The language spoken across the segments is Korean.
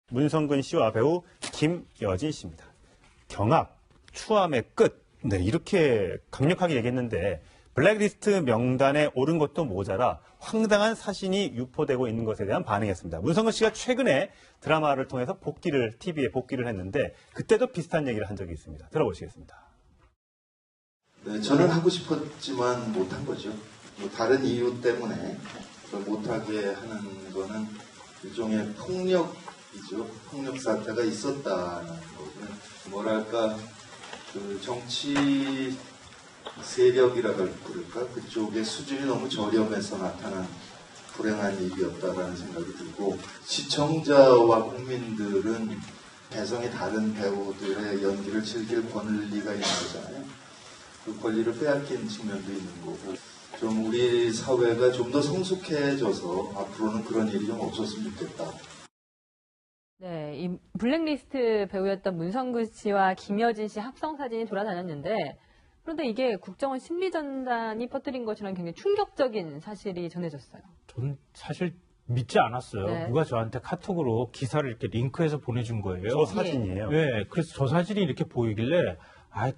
문성근 씨와 배우 김여진 씨입니다. 경악, 추함의 끝. 네, 이렇게 강력하게 얘기했는데 블랙리스트 명단에 오른 것도 모자라 황당한 사신이 유포되고 있는 것에 대한 반응이었습니다. 문성근 씨가 최근에 드라마를 통해서 TV에 복귀를 했는데 그때도 비슷한 얘기를 한 적이 있습니다. 들어보시겠습니다. 네, 저는 하고 싶었지만 못한 거죠. 뭐 다른 이유 때문에 못하게 하는 거는 일종의 폭력이죠. 폭력 사태가 있었다는 거고요. 뭐랄까 그 정치 세력이라고 그럴까 그쪽의 수준이 너무 저렴해서 나타난 불행한 일이었다라는 생각이 들고 시청자와 국민들은 개성이 다른 배우들의 연기를 즐길 권리가 있는 거잖아요. 그 권리를 빼앗긴 측면도 있는 거고 좀 우리 사회가 좀 더 성숙해져서 앞으로는 그런 일이 좀 없었으면 좋겠다. 네, 이 블랙리스트 배우였던 문성근 씨와 김여진 씨 합성 사진이 돌아다녔는데 그런데 이게 국정원 심리전단이 퍼뜨린 것이랑 굉장히 충격적인 사실이 전해졌어요. 저는 사실 믿지 않았어요. 네. 누가 저한테 카톡으로 기사를 이렇게 링크해서 보내준 거예요. 저 사진이에요. 네, 그래서 저 사진이 이렇게 보이길래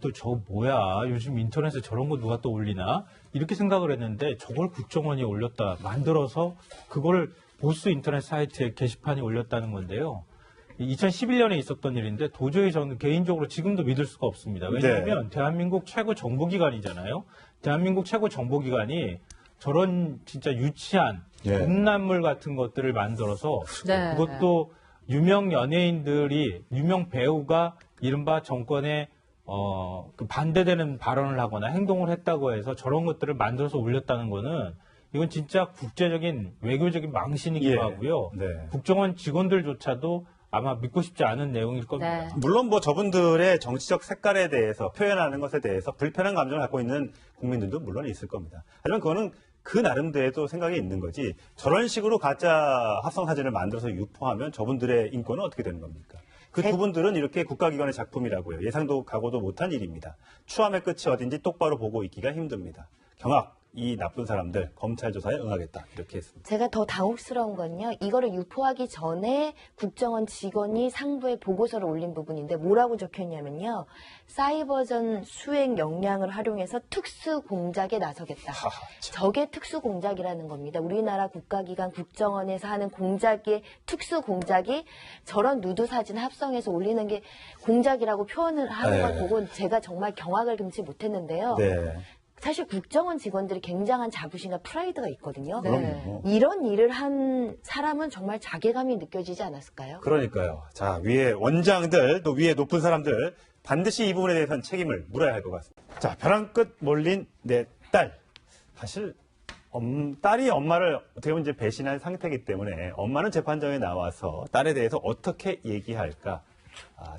또 저 뭐야 요즘 인터넷에 저런 거 누가 또 올리나 이렇게 생각을 했는데 저걸 국정원이 올렸다 만들어서 그걸 보수 인터넷 사이트에 게시판에 올렸다는 건데요. 2011년에 있었던 일인데 도저히 저는 개인적으로 지금도 믿을 수가 없습니다. 왜냐하면 대한민국 최고 정보기관이잖아요. 대한민국 최고 정보기관이 저런 진짜 유치한 음란물 같은 것들을 만들어서 네. 그것도 유명 연예인들이 유명 배우가 이른바 정권에 그 반대되는 발언을 하거나 행동을 했다고 해서 저런 것들을 만들어서 올렸다는 거는 이건 진짜 국제적인 외교적인 망신이기도 하고요. 네. 국정원 직원들조차도 아마 믿고 싶지 않은 내용일 겁니다. 네. 물론 뭐 저분들의 정치적 색깔에 대해서 표현하는 것에 대해서 불편한 감정을 갖고 있는 국민들도 물론 있을 겁니다. 하지만 그거는 그 나름대로도 생각이 있는 거지 저런 식으로 가짜 합성 사진을 만들어서 유포하면 저분들의 인권은 어떻게 되는 겁니까? 그 두 분들은 이렇게 국가기관의 작품이라고요. 예상도 각오도 못한 일입니다. 추함의 끝이 어딘지 똑바로 보고 있기가 힘듭니다. 경악, 이 나쁜 사람들 검찰 조사에 응하겠다 이렇게 했습니다. 제가 더 당혹스러운 건요. 이거를 유포하기 전에 국정원 직원이 상부에 보고서를 올린 부분인데 뭐라고 적혀있냐면요. 사이버전 수행 역량을 활용해서 특수 공작에 나서겠다. 저게 특수 공작이라는 겁니다. 우리나라 국가기관 국정원에서 하는 공작의 특수 공작이 저런 누드 사진 합성해서 올리는 게 공작이라고 표현을 하는 걸 보고 제가 정말 경악을 금치 못했는데요. 네. 사실 국정원 직원들이 굉장한 자부심과 프라이드가 있거든요. 그럼요. 이런 일을 한 사람은 정말 자괴감이 느껴지지 않았을까요? 그러니까요. 자, 위에 원장들, 또 위에 높은 사람들 반드시 이 부분에 대해서는 책임을 물어야 할 것 같습니다. 자, 벼랑 끝 몰린 내 딸. 사실 딸이 엄마를 어떻게 보면 이제 배신한 상태이기 때문에 엄마는 재판정에 나와서 딸에 대해서 어떻게 얘기할까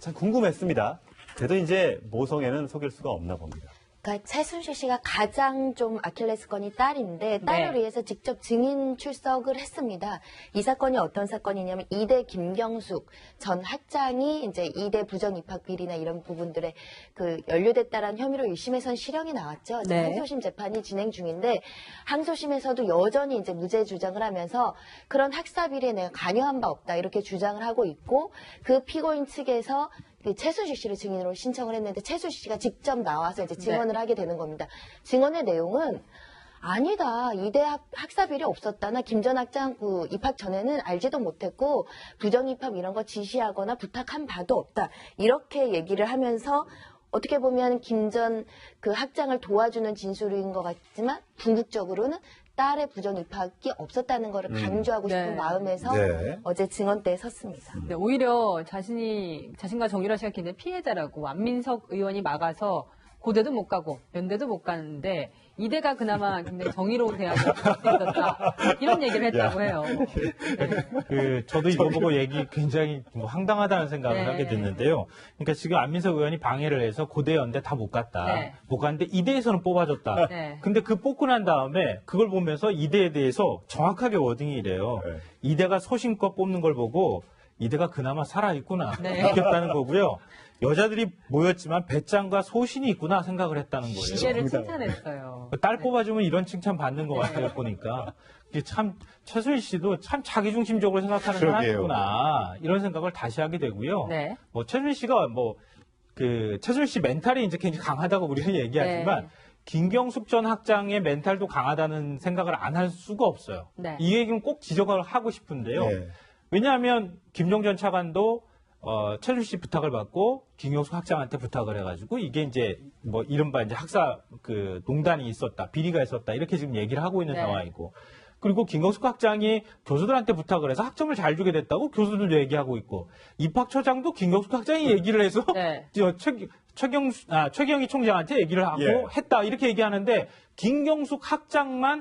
참 궁금했습니다. 그래도 이제 모성애는 속일 수가 없나 봅니다. 그러니까 최순실 씨가 가장 좀 아킬레스건이 딸인데 딸을 위해서 직접 증인 출석을 했습니다. 이 사건이 어떤 사건이냐면 이대 김경숙 전 학장이 이제 이대 부정 입학 비리나 이런 부분들에 그 연루됐다라는 혐의로 1심에선 실형이 나왔죠. 네. 항소심 재판이 진행 중인데 항소심에서도 여전히 이제 무죄 주장을 하면서 그런 학사 비리에 내가 관여한 바 없다 이렇게 주장을 하고 있고 그 피고인 측에서 최순실 씨를 증인으로 신청을 했는데 최순실 씨가 직접 나와서 이제 증언을 하게 되는 겁니다. 증언의 내용은 아니다. 이대 학사 비리 없었다. 나 김 전 학장 그 입학 전에는 알지도 못했고 부정 입학 이런 거 지시하거나 부탁한 바도 없다. 이렇게 얘기를 하면서 어떻게 보면 김 전 그 학장을 도와주는 진술인 것 같지만 궁극적으로는 딸의 부정 입학이 없었다는 것을 강조하고 싶은 마음에서 어제 증언 때에 섰습니다. 네, 오히려 자신과 정유라 씨가 굉장히 피해자라고 안민석 의원이 막아서 고대도 못 가고 연대도 못 가는데 이대가 그나마 굉장히 정의로운 대학이 있었다 이런 얘기를 했다고 해요. 저도 이거 보고 얘기 굉장히 황당하다는 생각을 하게 됐는데요. 그러니까 지금 안민석 의원이 방해를 해서 고대 연대 다 못 갔다. 못 갔는데 이대에서는 뽑아줬다. 근데 그 뽑고 난 다음에 그걸 보면서 이대에 대해서 정확하게 워딩이 이래요. 이대가 소신껏 뽑는 걸 보고 이대가 그나마 살아있구나 네. 느꼈다는 거고요. 여자들이 모였지만 배짱과 소신이 있구나 생각을 했다는 거예요. 기계를 칭찬했어요. 딸 뽑아주면 이런 칭찬 받는 것 같아요, 보니까. 이게 참, 최순실 씨도 참 자기중심적으로 생각하는 그러게요. 사람이구나. 이런 생각을 다시 하게 되고요. 네. 뭐, 최순실 씨가 최순실 씨 멘탈이 이제 굉장히 강하다고 우리는 얘기하지만, 네. 김경숙 전 학장의 멘탈도 강하다는 생각을 안 할 수가 없어요. 네. 이 얘기는 꼭 지적을 하고 싶은데요. 네. 왜냐하면, 김종 전 차관도 최순실 씨 부탁을 받고 김경숙 학장한테 부탁을 해가지고 이게 이제 뭐 이른바 이제 학사 농단이 있었다, 비리가 있었다 이렇게 지금 얘기를 하고 있는 네. 상황이고, 그리고 김경숙 학장이 교수들한테 부탁을 해서 학점을 잘 주게 됐다고 교수들도 얘기하고 있고, 입학처장도 김경숙 학장이 얘기를 해서 네. 최경희 총장한테 얘기를 하고 예. 했다 이렇게 얘기하는데, 김경숙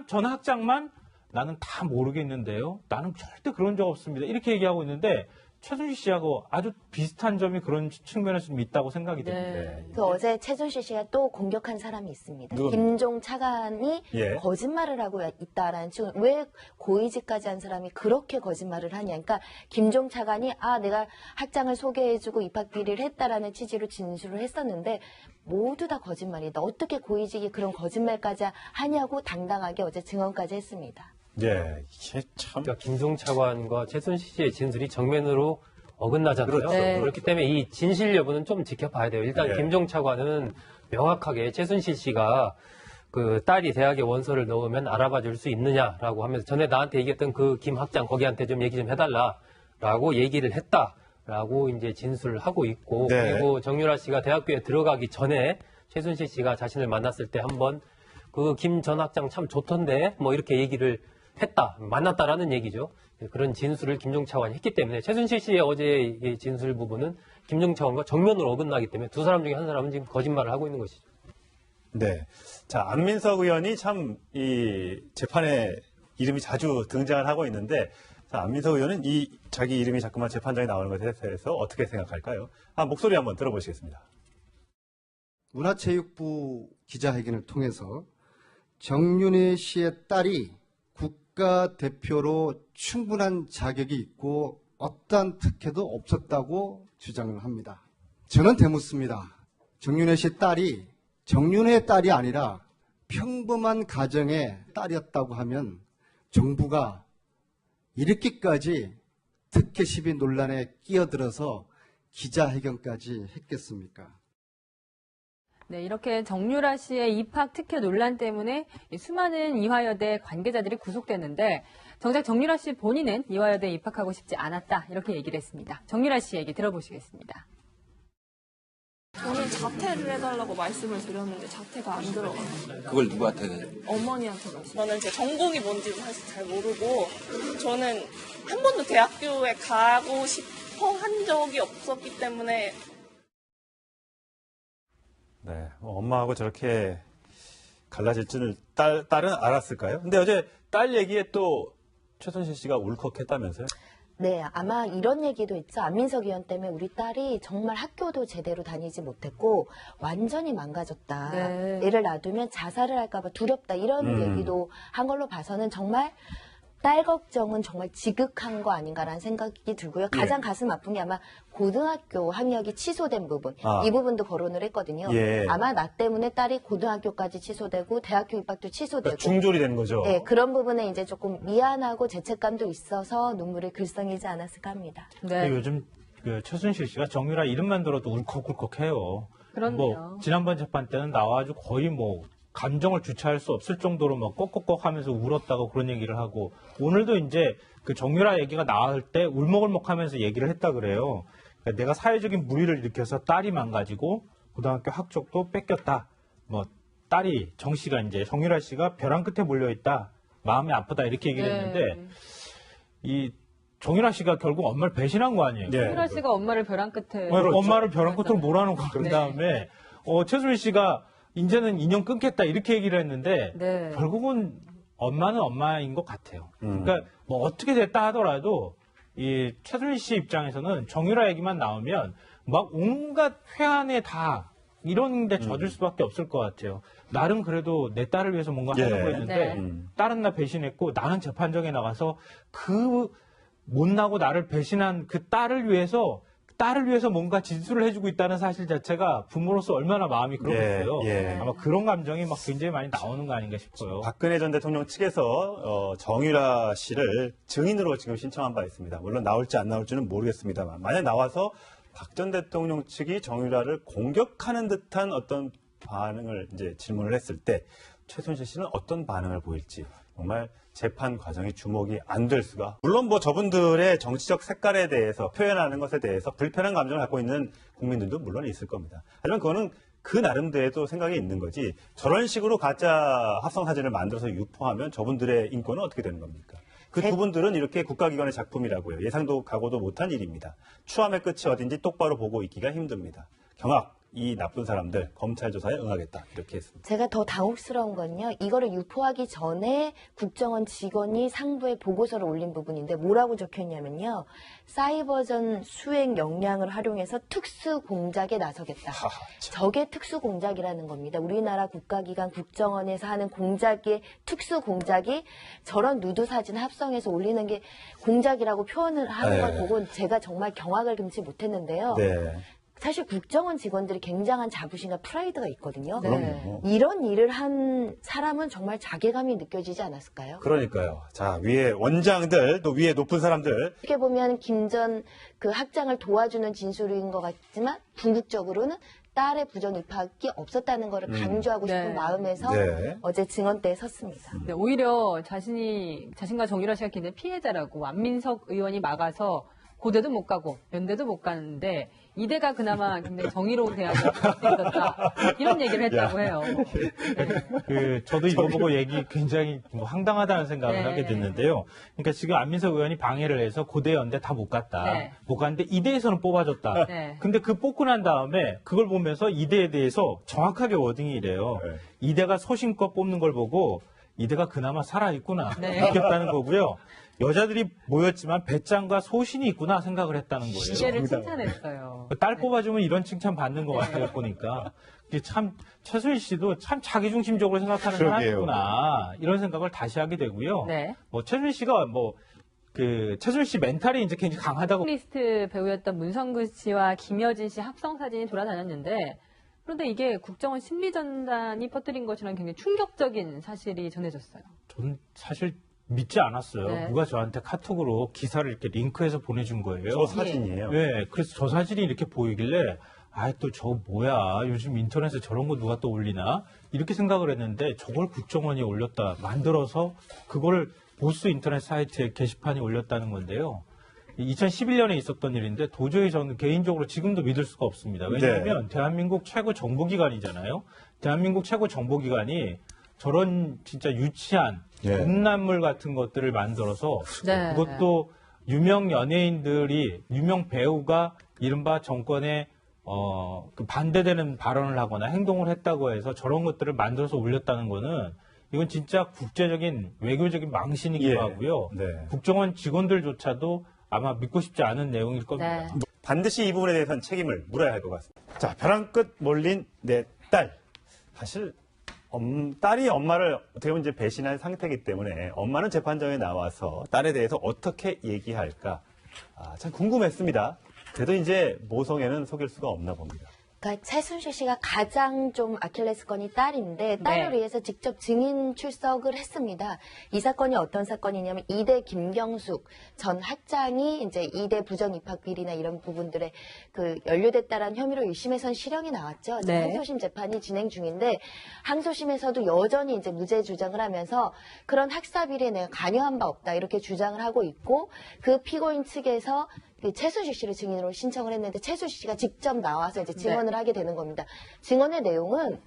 전 학장만 나는 다 모르겠는데요. 나는 절대 그런 적 없습니다. 이렇게 얘기하고 있는데, 최순실 씨하고 아주 비슷한 점이 그런 측면에서 좀 있다고 생각이 됩니다. 네. 그 어제 최순실 씨가 또 공격한 사람이 있습니다. 누굽니까? 김종 차관이 예. 거짓말을 하고 있다라는 측은, 왜 고위직까지 한 사람이 그렇게 거짓말을 하냐. 그러니까 김종 차관이 내가 학장을 소개해주고 입학 비리를 했다라는 취지로 진술을 했었는데 모두 다 거짓말이다. 어떻게 고위직이 그런 거짓말까지 하냐고 당당하게 어제 증언까지 했습니다. 예, 이게 참. 그러니까 김종 차관과 최순실 씨의 진술이 정면으로 어긋나잖아요. 그렇죠. 네. 그렇기 때문에 이 진실 여부는 좀 지켜봐야 돼요. 일단 네. 김종 차관은 명확하게 최순실 씨가 그 딸이 대학에 원서를 넣으면 알아봐 줄 수 있느냐라고 하면서 전에 나한테 얘기했던 그 김 학장 거기한테 좀 얘기 좀 해달라라고 얘기를 했다라고 이제 진술을 하고 있고, 네. 그리고 정유라 씨가 대학교에 들어가기 전에 최순실 씨가 자신을 만났을 때 한번 그 김 전 학장 참 좋던데 뭐 이렇게 얘기를 만났다라는 얘기죠. 그런 진술을 김종 차관이 했기 때문에 최순실 씨의 어제의 진술 부분은 김종 차관과 정면으로 어긋나기 때문에 두 사람 중에 한 사람은 지금 거짓말을 하고 있는 것이죠. 네. 자, 안민석 의원이 참 이 재판에 이름이 자주 등장을 하고 있는데, 자, 안민석 의원은 자기 이름이 자꾸만 재판장에 나오는 것에 대해서 어떻게 생각할까요? 목소리 한번 들어보시겠습니다. 문화체육부 기자회견을 통해서 정윤회 씨의 딸이 국가대표로 충분한 자격이 있고 어떠한 특혜도 없었다고 주장을 합니다. 저는 되묻습니다. 정윤회 씨의 딸이 정윤회의 딸이 아니라 평범한 가정의 딸이었다고 하면 정부가 이렇게까지 특혜 시비 논란에 끼어들어서 기자회견까지 했겠습니까? 네, 이렇게 정유라 씨의 입학 특혜 논란 때문에 수많은 이화여대 관계자들이 구속됐는데, 정작 정유라 씨 본인은 이화여대에 입학하고 싶지 않았다, 이렇게 얘기를 했습니다. 정유라 씨 얘기 들어보시겠습니다. 저는 자퇴를 해달라고 말씀을 드렸는데 자퇴가 안 들어가요. 그걸 누구한테? 어머니한테 말씀. 저는 제 전공이 뭔지도 사실 잘 모르고, 저는 한 번도 대학교에 가고 싶어 한 적이 없었기 때문에. 네, 엄마하고 저렇게 갈라질 줄을 딸은 알았을까요? 근데 어제 딸 얘기에 또 최순실 씨가 울컥했다면서요? 네, 아마 이런 얘기도 있죠. 안민석 의원 때문에 우리 딸이 정말 학교도 제대로 다니지 못했고 완전히 망가졌다. 네. 애를 놔두면 자살을 할까봐 두렵다. 이런 얘기도 한 걸로 봐서는 정말 딸 걱정은 정말 지극한 거 아닌가라는 생각이 들고요. 가장 가슴 아픈 게 아마 고등학교 학력이 취소된 부분. 이 부분도 거론을 했거든요. 예. 아마 나 때문에 딸이 고등학교까지 취소되고 대학교 입학도 취소되고. 그러니까 중졸이 되는 거죠. 네, 그런 부분에 이제 조금 미안하고 죄책감도 있어서 눈물이 글썽이지 않았을까 합니다. 네. 요즘 최순실 씨가 정유라 이름만 들어도 울컥울컥해요. 그렇네요. 지난번 재판 때는 나와가지고 거의 감정을 주체할 수 없을 정도로 꺽꺽꺽 하면서 울었다고 그런 얘기를 하고, 오늘도 이제 그 정유라 얘기가 나올 때 울먹울먹 하면서 얘기를 했다 그래요. 그러니까 내가 사회적인 물의를 일으켜서 딸이 망가지고 고등학교 학적도 뺏겼다. 딸이 정 씨가 이제 정유라 씨가 벼랑 끝에 몰려있다. 마음이 아프다 이렇게 얘기를 했는데, 이 정유라 씨가 결국 엄마를 배신한 거 아니에요? 네. 정유라 씨가 엄마를 벼랑 끝에. 엄마를 벼랑 끝으로 몰아놓은 거. 그 다음에 최순실 씨가 이제는 인연 끊겠다 이렇게 얘기를 했는데, 네. 결국은 엄마는 엄마인 것 같아요. 그러니까 어떻게 됐다 하더라도 이 최순실 씨 입장에서는 정유라 얘기만 나오면 온갖 회한에 다 이런 데 젖을 수밖에 없을 것 같아요. 나름 그래도 내 딸을 위해서 뭔가 하려고 했는데 네. 딸은 나 배신했고 나는 재판정에 나가서 그 못나고 나를 배신한 그 딸을 위해서 뭔가 진술을 해주고 있다는 사실 자체가 부모로서 얼마나 마음이 그렇겠어요. 예. 아마 그런 감정이 막 굉장히 많이 나오는 거 아닌가 싶어요. 박근혜 전 대통령 측에서 정유라 씨를 증인으로 지금 신청한 바 있습니다. 물론 나올지 안 나올지는 모르겠습니다만 만약 나와서 박 전 대통령 측이 정유라를 공격하는 듯한 어떤 반응을 이제 질문을 했을 때 최순실 씨는 어떤 반응을 보일지 정말 재판 과정이 주목이 안 될 수가. 물론 뭐 저분들의 정치적 색깔에 대해서 표현하는 것에 대해서 불편한 감정을 갖고 있는 국민들도 물론 있을 겁니다. 하지만 그거는 그 나름대로 또 생각이 있는 거지. 저런 식으로 가짜 합성 사진을 만들어서 유포하면 저분들의 인권은 어떻게 되는 겁니까? 그 두 분들은 이렇게 국가기관의 작품이라고요. 예상도 각오도 못한 일입니다. 추함의 끝이 어딘지 똑바로 보고 있기가 힘듭니다. 경악. 이 나쁜 사람들 검찰 조사에 응하겠다 이렇게 했습니다. 제가 더 당혹스러운 건요. 이거를 유포하기 전에 국정원 직원이 상부에 보고서를 올린 부분인데 뭐라고 적혀있냐면요. 사이버전 수행 역량을 활용해서 특수 공작에 나서겠다. 저게 특수 공작이라는 겁니다. 우리나라 국가기관 국정원에서 하는 공작의 특수 공작이 저런 누드 사진 합성해서 올리는 게 공작이라고 표현을 하는 걸 보고 제가 정말 경악을 금치 못했는데요. 네. 사실 국정원 직원들이 굉장한 자부심과 프라이드가 있거든요. 그럼요. 이런 일을 한 사람은 정말 자괴감이 느껴지지 않았을까요? 그러니까요. 자, 위에 원장들, 또 위에 높은 사람들. 어떻게 보면 김 전 그 학장을 도와주는 진술인 것 같지만 궁극적으로는 딸의 부정 입학이 없었다는 것을 강조하고 싶은 네. 마음에서 네. 어제 증언대에 섰습니다. 네, 오히려 자신과 정유라 씨가 굉장히 피해자라고 안민석 의원이 막아서 고대도 못 가고 연대도 못 가는데 이대가 그나마 굉장히 정의로운 대학이 될 수 있었다. 이런 얘기를 했다고 해요. 네. 저도 이거 보고 얘기 굉장히 뭐 황당하다는 생각을 네. 하게 됐는데요. 그러니까 지금 안민석 의원이 방해를 해서 고대 연대 다 못 갔다. 네. 못 갔는데 이대에서는 뽑아줬다. 네. 근데 그 뽑고 난 다음에 그걸 보면서 이대에 대해서 정확하게 워딩이 이래요. 네. 이대가 소신껏 뽑는 걸 보고 이대가 그나마 살아있구나 네. 느꼈다는 거고요. 여자들이 모였지만 배짱과 소신이 있구나 생각을 했다는 거예요. 이대를 칭찬했어요. 딸 뽑아주면 이런 칭찬 받는 것 같아요, 보니까. 이게 참, 최순실 씨도 참 자기중심적으로 생각하는 그러게요. 사람이구나. 이런 생각을 다시 하게 되고요. 네. 뭐, 최순실 씨가 최순실 씨 멘탈이 이제 굉장히 강하다고. 리스트 배우였던 문성근 씨와 김여진 씨 합성 사진이 돌아다녔는데 그런데 이게 국정원 심리전단이 퍼뜨린 것이랑 굉장히 충격적인 사실이 전해졌어요. 저는 사실 믿지 않았어요. 네. 누가 저한테 카톡으로 기사를 이렇게 링크해서 보내준 거예요. 저 사진이에요. 네, 그래서 저 사진이 이렇게 보이길래, 또 저 뭐야. 요즘 인터넷에 저런 거 누가 또 올리나? 이렇게 생각을 했는데, 저걸 국정원이 올렸다. 만들어서, 그걸 보수 인터넷 사이트에 게시판이 올렸다는 건데요. 2011년에 있었던 일인데, 도저히 저는 개인적으로 지금도 믿을 수가 없습니다. 왜냐하면, 대한민국 최고 정보기관이잖아요. 대한민국 최고 정보기관이 저런 진짜 유치한, 예. 음란물 같은 것들을 만들어서 네. 그것도 유명 연예인들이 유명 배우가 이른바 정권에 그 반대되는 발언을 하거나 행동을 했다고 해서 저런 것들을 만들어서 올렸다는 거는 이건 진짜 국제적인 외교적인 망신이기도 예. 하고요. 네. 국정원 직원들조차도 아마 믿고 싶지 않은 내용일 겁니다. 네. 반드시 이 부분에 대해서는 책임을 물어야 할 것 같습니다. 자, 벼랑 끝 몰린 내 딸. 사실 딸이 엄마를 어떻게 보면 이제 배신한 상태이기 때문에 엄마는 재판정에 나와서 딸에 대해서 어떻게 얘기할까 참 궁금했습니다. 그래도 이제 모성애는 속일 수가 없나 봅니다. 그러니까 최순실 씨가 가장 좀 아킬레스건이 딸인데 딸을 네. 위해서 직접 증인 출석을 했습니다. 이 사건이 어떤 사건이냐면 이대 김경숙 전 학장이 이제 이대 부정 입학 비리나 이런 부분들에 연루됐다라는 혐의로 1심에선 실형이 나왔죠. 네. 항소심 재판이 진행 중인데 항소심에서도 여전히 이제 무죄 주장을 하면서 그런 학사 비리에 내가 관여한 바 없다 이렇게 주장을 하고 있고 그 피고인 측에서 최순실 씨를 증인으로 신청을 했는데 최순실 씨가 직접 나와서 이제 증언을 하게 되는 겁니다. 증언의 내용은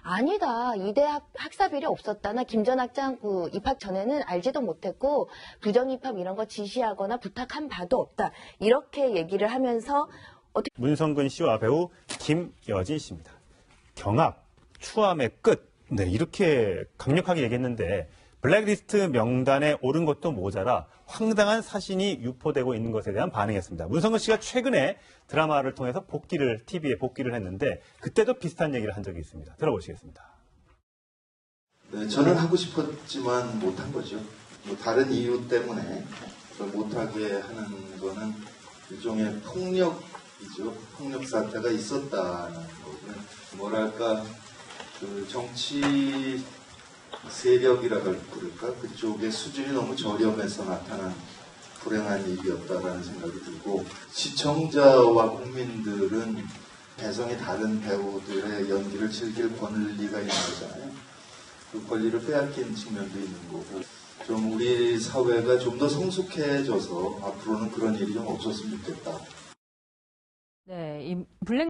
아니다. 이대 학사 비리 없었다. 나 김 전 학장 입학 전에는 알지도 못했고 부정 입학 이런 거 지시하거나 부탁한 바도 없다. 이렇게 얘기를 하면서 문성근 씨와 배우 김여진 씨입니다. 경악, 추함의 끝. 네, 이렇게 강력하게 얘기했는데 블랙리스트 명단에 오른 것도 모자라 황당한 사진이 유포되고 있는 것에 대한 반응이었습니다. 문성근 씨가 최근에 드라마를 통해서 TV에 복귀를 했는데 그때도 비슷한 얘기를 한 적이 있습니다. 들어보시겠습니다. 네, 저는 하고 싶었지만 못한 거죠. 뭐 다른 이유 때문에 그걸 못하게 하는 거는 일종의 폭력이죠. 폭력 사태가 있었다는 거고요. 뭐랄까 그 정치 세력이라 그럴까 그쪽의 수준이 너무 저렴해서 나타난 불행한 일이었다라는 생각이 들고 시청자와 국민들은 개성이 다른 배우들의 연기를 즐길 권리가 있는 거잖아요. 그 권리를 빼앗긴 측면도 있는 거고 좀 우리 사회가 좀 더 성숙해져서 앞으로는 그런 일이 좀 없었으면 좋겠다. 네, 이 블랙